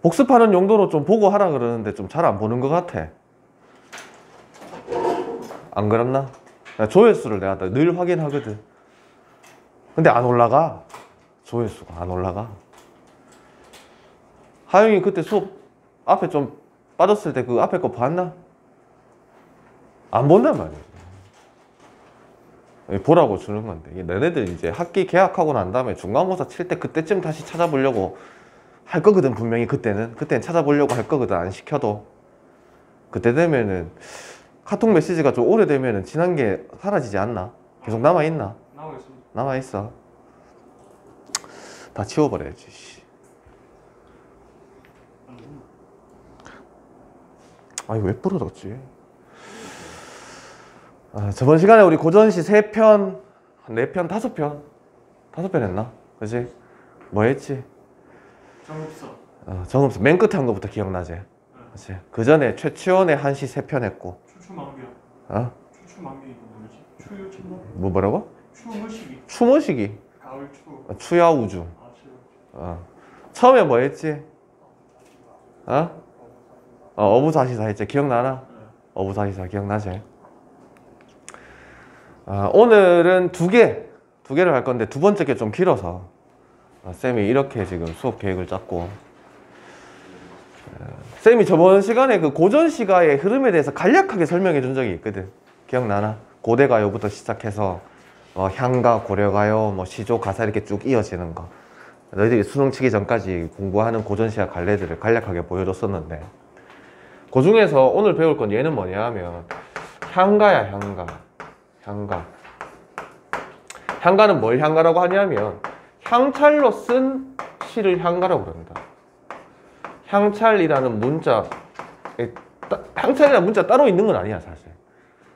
복습하는 용도로 좀 보고 하라 그러는데 좀 잘 안 보는 것 같아. 안 그렇나? 조회수를 내가 늘 확인하거든. 근데 안 올라가. 조회수가 안 올라가. 하영이 그때 수업 앞에 좀 빠졌을 때 그 앞에 거 봤나? 안 본단 말이야. 보라고 주는 건데, 너네들 이제 학기 개학하고 난 다음에 중간고사 칠 때 그때쯤 다시 찾아보려고 할 거거든. 분명히 그때는 찾아보려고 할 거거든. 안 시켜도. 그때 되면은 카톡 메시지가 좀 오래되면은 지난 게 사라지지 않나? 계속 남아있나? 남아있습니다. 남아있어. 다 치워버려야지. 아니 왜 부러졌지? 저번 시간에 우리 고전시 3편, 4편, 5편? 5편 했나? 그치? 뭐 했지? 정읍서. 정읍서 맨 끝에 한 거부터 기억나지? 그치? 그 전에 최치원의 한시 3편 했고. 추추만경. 추추만경이 뭐지? 추유천만? 뭐라고? 추무시기. 추모시기. 가을 추. 추야우주. 추. 처음에 뭐 했지? 어부사시사 했지? 기억나나? 어부사시사 기억나지? 오늘은 두 개를 할 건데 두 번째 게 좀 길어서 쌤이 이렇게 지금 수업 계획을 짰고, 쌤이 저번 시간에 그 고전시가의 흐름에 대해서 간략하게 설명해 준 적이 있거든. 기억나나? 고대가요부터 시작해서 향가, 고려가요, 시조, 가사 이렇게 쭉 이어지는 거. 너희들이 수능 치기 전까지 공부하는 고전시가 갈래들을 간략하게 보여줬었는데, 그 중에서 오늘 배울 건 얘는 뭐냐 하면 향가야. 향가는 뭘 향가라고 하냐면 향찰로 쓴 시를 향가라고 그럽니다. 향찰이라는 문자, 향찰이라는 문자 따로 있는 건 아니야 사실.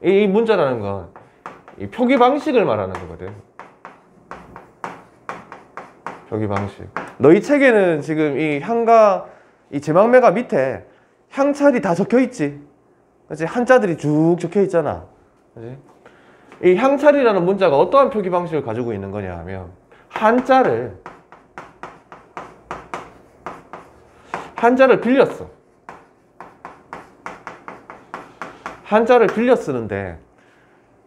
이 문자라는 건 이 표기 방식을 말하는 거거든. 표기 방식. 너희 책에는 지금 이 향가, 이 제망매가 밑에 향찰이 다 적혀 있지. 그치? 한자들이 쭉 적혀 있잖아. 그치? 이 향찰이라는 문자가 어떠한 표기 방식을 가지고 있는 거냐 하면 한자를 빌렸어. 한자를 빌려 쓰는데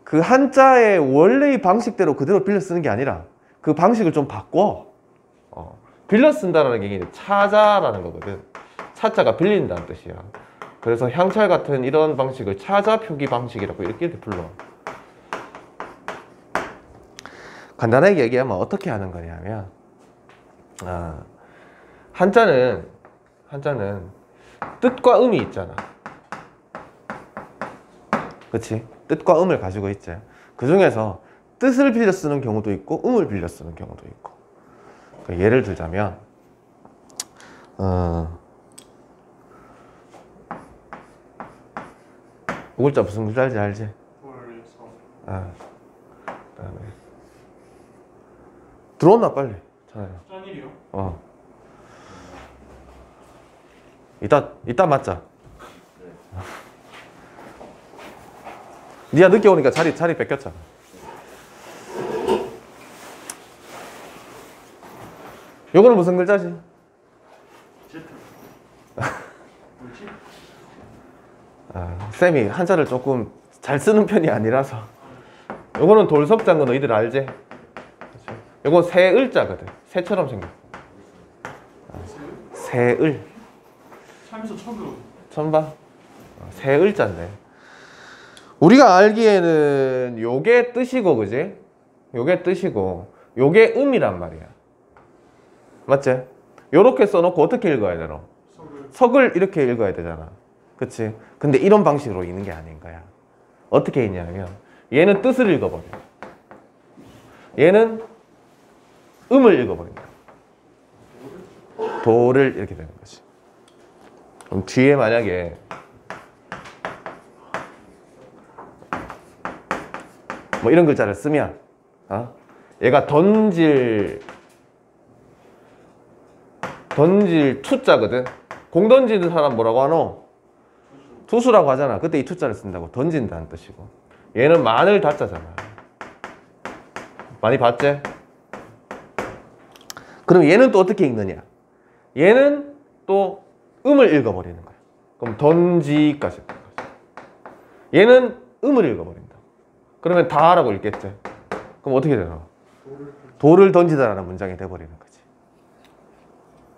그 한자의 원래의 방식대로 그대로 빌려 쓰는 게 아니라 그 방식을 좀 바꿔. 빌려 쓴다는 게 차자라는 거거든. 차자가 빌린다는 뜻이야. 그래서 향찰 같은 이런 방식을 차자 표기 방식이라고 이렇게 불러. 간단하게 얘기하면 어떻게 하는 거냐면 한자는 뜻과 음이 있잖아. 그치? 뜻과 음을 가지고 있지. 그 중에서 뜻을 빌려 쓰는 경우도 있고 음을 빌려 쓰는 경우도 있고. 예를 들자면 이 글자 무슨 글자인지 알지? 그다음에 들어온나 빨리. 짠일이요? 이따 맞자. 니가 늦게 오니까 자리 뺏겼잖아. 요거는 무슨 글자지? 제트. 뭐지? 쌤이 한자를 조금 잘 쓰는 편이 아니라서. 요거는 돌석자인 거 너희들 알지? 요건 새을자거든. 새처럼 생겼어. 새을. 살면서 처음 들어. 처음 봐? 새을자인데 우리가 알기에는 요게 뜻이고, 그지? 요게 뜻이고 요게 음이란 말이야. 맞지? 요렇게 써놓고 어떻게 읽어야 되노? 석을 이렇게 읽어야 되잖아. 그치? 근데 이런 방식으로 읽는 게 아닌 거야. 어떻게 읽냐면 얘는 뜻을 읽어버려. 얘는 음을 읽어버린다. 도를 이렇게 되는 거지. 그럼 뒤에 만약에 뭐 이런 글자를 쓰면 얘가 던질 투자거든. 공 던지는 사람 뭐라고 하노? 투수라고 하잖아. 그때 이 투자를 쓴다고. 던진다는 뜻이고. 얘는 만을 다짜잖아. 많이 봤지? 그럼 얘는 또 어떻게 읽느냐? 얘는 또 음을 읽어버리는 거야. 그럼 던지까지. 얘는 음을 읽어버린다. 그러면 다라고 읽겠지. 그럼 어떻게 되나? 돌을 던지다라는 문장이 돼버리는 거지.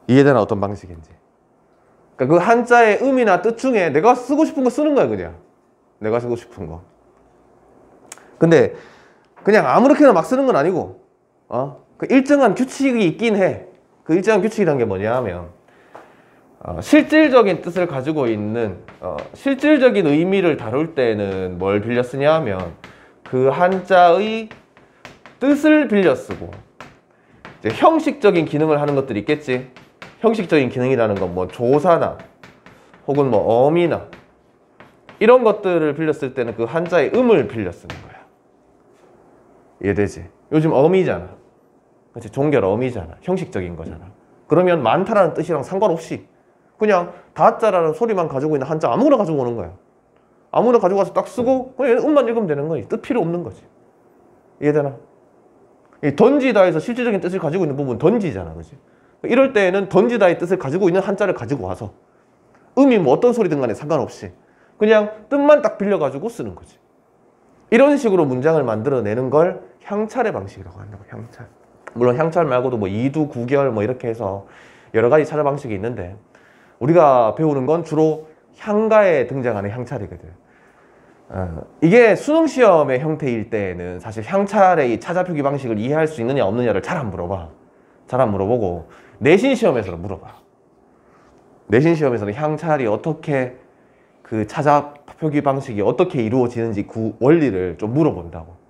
이해되나? 어떤 방식인지. 그러니까 그 한자의 음이나 뜻 중에 내가 쓰고 싶은 거 쓰는 거야, 그냥. 내가 쓰고 싶은 거. 근데 그냥 아무렇게나 막 쓰는 건 아니고, 그 일정한 규칙이 있긴 해. 그 일정한 규칙이란 게 뭐냐 하면, 실질적인 뜻을 가지고 있는, 실질적인 의미를 다룰 때는 뭘 빌려 쓰냐 하면, 그 한자의 뜻을 빌려 쓰고, 이제 형식적인 기능을 하는 것들이 있겠지. 형식적인 기능이라는 건 뭐 조사나, 혹은 뭐 어미나, 이런 것들을 빌려 쓸 때는 그 한자의 음을 빌려 쓰는 거야. 이해되지? 요즘 어미잖아. 그치? 종결 어미잖아. 형식적인 거잖아. 그러면 많다라는 뜻이랑 상관없이 그냥 다자라는 소리만 가지고 있는 한자 아무거나 가지고 오는 거야. 아무거나 가지고 와서 딱 쓰고 그냥 음만 읽으면 되는 거지. 뜻 필요 없는 거지. 이해되나? 이 던지다에서 실질적인 뜻을 가지고 있는 부분 던지잖아. 그치? 이럴 때에는 던지다의 뜻을 가지고 있는 한자를 가지고 와서 음이 뭐 어떤 소리든 간에 상관없이 그냥 뜻만 딱 빌려가지고 쓰는 거지. 이런 식으로 문장을 만들어내는 걸 향찰의 방식이라고 한다고. 향찰. 물론 향찰 말고도 뭐 이두, 구결 뭐 이렇게 해서 여러 가지 찾아 방식이 있는데 우리가 배우는 건 주로 향가에 등장하는 향찰이거든. 이게 수능 시험의 형태일 때에는 사실 향찰의 이 찾아표기 방식을 이해할 수 있느냐 없느냐를 잘 안 물어봐. 잘 안 물어보고 내신 시험에서는 물어봐. 내신 시험에서는 향찰이 어떻게 그 찾아표기 방식이 어떻게 이루어지는지 그 원리를 좀 물어본다고.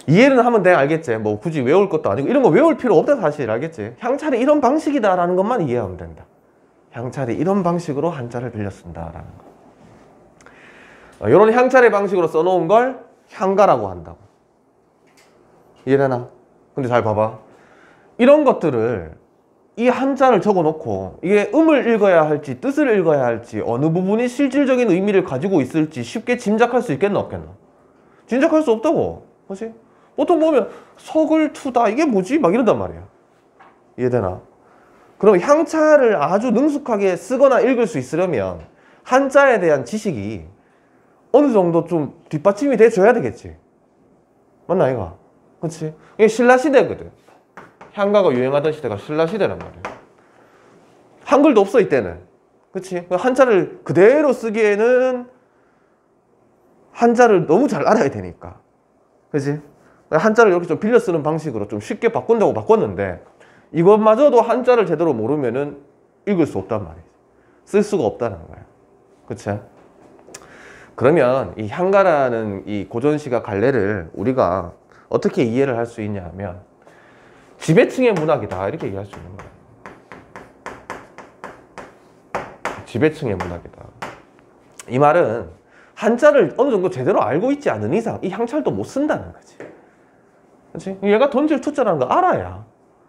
이해는 하면 돼. 알겠지? 뭐 굳이 외울 것도 아니고 이런 거 외울 필요 없다 사실. 알겠지? 향찰이 이런 방식이다라는 것만 이해하면 된다. 향찰이 이런 방식으로 한자를 빌려 쓴다라는 거. 이런 향찰의 방식으로 써놓은 걸 향가라고 한다고. 이해되나? 근데 잘 봐봐. 이런 것들을 이 한자를 적어놓고 이게 음을 읽어야 할지 뜻을 읽어야 할지 어느 부분이 실질적인 의미를 가지고 있을지 쉽게 짐작할 수 있겠나 없겠나? 짐작할 수 없다고. 그렇지? 보통 보면 석을 투다 이게 뭐지? 막 이런단 말이야. 이해되나? 그럼 향차를 아주 능숙하게 쓰거나 읽을 수 있으려면 한자에 대한 지식이 어느 정도 좀 뒷받침이 돼줘야 되겠지. 맞나 이거? 그렇지? 이게 신라시대거든. 향가가 유행하던 시대가 신라시대란 말이야. 한글도 없어 이때는. 그치? 한자를 그대로 쓰기에는 한자를 너무 잘 알아야 되니까. 그치? 한자를 이렇게 좀 빌려 쓰는 방식으로 좀 쉽게 바꾼다고 바꿨는데 이것마저도 한자를 제대로 모르면은 읽을 수 없단 말이야. 쓸 수가 없다는 거야. 그치? 그러면 이 향가라는 이 고전시가 갈래를 우리가 어떻게 이해를 할 수 있냐 하면 지배층의 문학이다 이렇게 얘기할 수 있는 거야. 지배층의 문학이다. 이 말은 한자를 어느 정도 제대로 알고 있지 않은 이상 이 향찰도 못 쓴다는 거지. 그렇지? 얘가 던질 투자라는 거 알아야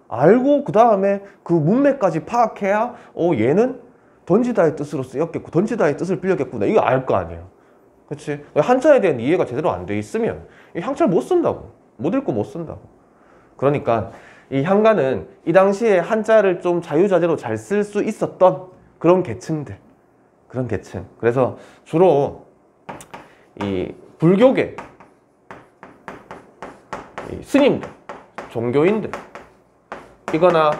알고 그 다음에 그 문맥까지 파악해야 얘는 던지다의 뜻으로 쓰였겠고 던지다의 뜻을 빌렸겠구나 이거 알 거 아니에요. 그렇지? 한자에 대한 이해가 제대로 안 돼 있으면 이 향찰 못 쓴다고. 못 읽고 못 쓴다고. 그러니까 이 향가는 이 당시에 한자를 좀 자유자재로 잘 쓸 수 있었던 그런 계층들. 그런 계층. 그래서 주로 이 불교계 이 스님들, 종교인들 이거나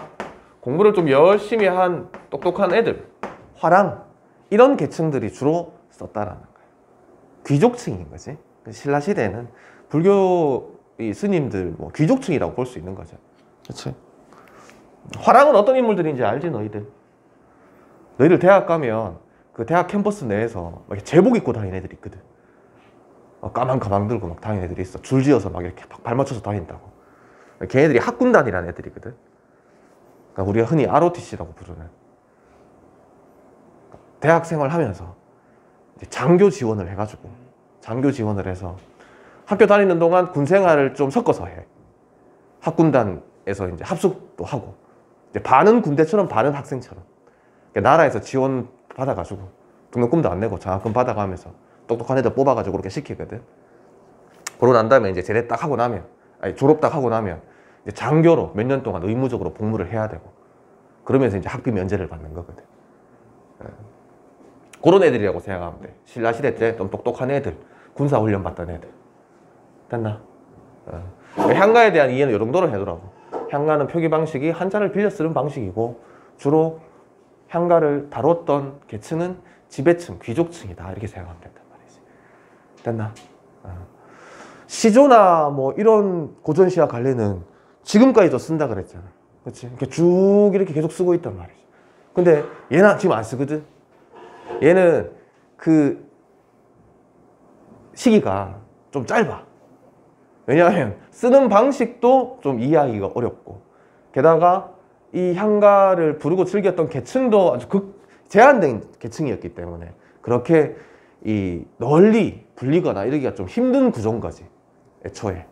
공부를 좀 열심히 한 똑똑한 애들, 화랑 이런 계층들이 주로 썼다라는 거예요. 귀족층인 거지. 신라시대는 불교 이 스님들 뭐 귀족층이라고 볼 수 있는 거죠. 그렇지? 화랑은 어떤 인물들인지 알지 너희들? 너희들 대학 가면 그 대학 캠퍼스 내에서 막 제복 입고 다니는 애들이 있거든. 까만 가방 들고 막 다니는 애들이 있어. 줄지어서 막 이렇게 발 맞춰서 다닌다고. 걔네들이 학군단이라는 애들이거든. 그러니까 우리가 흔히 ROTC라고 부르는. 대학 생활하면서 장교 지원을 해가지고 장교 지원을 해서 학교 다니는 동안 군 생활을 좀 섞어서 해. 학군단에서 이제 합숙도 하고 이제 반은 군대처럼 반은 학생처럼 그러니까 나라에서 지원 받아가지고 등록금도 안 내고 장학금 받아가면서 똑똑한 애들 뽑아가지고 그렇게 시키거든. 그러고 난 다음에 이제 제대 딱 하고 나면 졸업 딱 하고 나면 이제 장교로 몇 년 동안 의무적으로 복무를 해야 되고 그러면서 이제 학비 면제를 받는 거거든. 그런 애들이라고 생각하면 돼. 신라시대 때 좀 똑똑한 애들, 군사훈련 받던 애들. 됐나? 향가에 대한 이해는 이 정도로 해두라고. 향가는 표기 방식이 한자를 빌려 쓰는 방식이고 주로 향가를 다뤘던 계층은 지배층, 귀족층이다 이렇게 생각하면 된단 말이지. 됐나? 시조나 뭐 이런 고전시와 관례는 지금까지도 쓴다 그랬잖아. 그렇지? 이렇게 쭉 이렇게 계속 쓰고 있단 말이지. 근데 얘는 지금 안 쓰거든. 얘는 그 시기가 좀 짧아. 왜냐하면 쓰는 방식도 좀 이해하기가 어렵고 게다가 이 향가를 부르고 즐겼던 계층도 아주 제한된 계층이었기 때문에 그렇게 이 널리 불리거나 이러기가 좀 힘든 구조인 거지. 애초에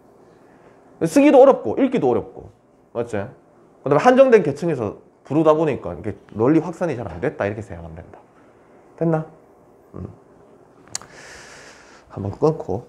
쓰기도 어렵고 읽기도 어렵고 맞지? 그 다음에 한정된 계층에서 부르다 보니까 이게 널리 확산이 잘 안 됐다 이렇게 생각하면 된다. 됐나? 한번 끊고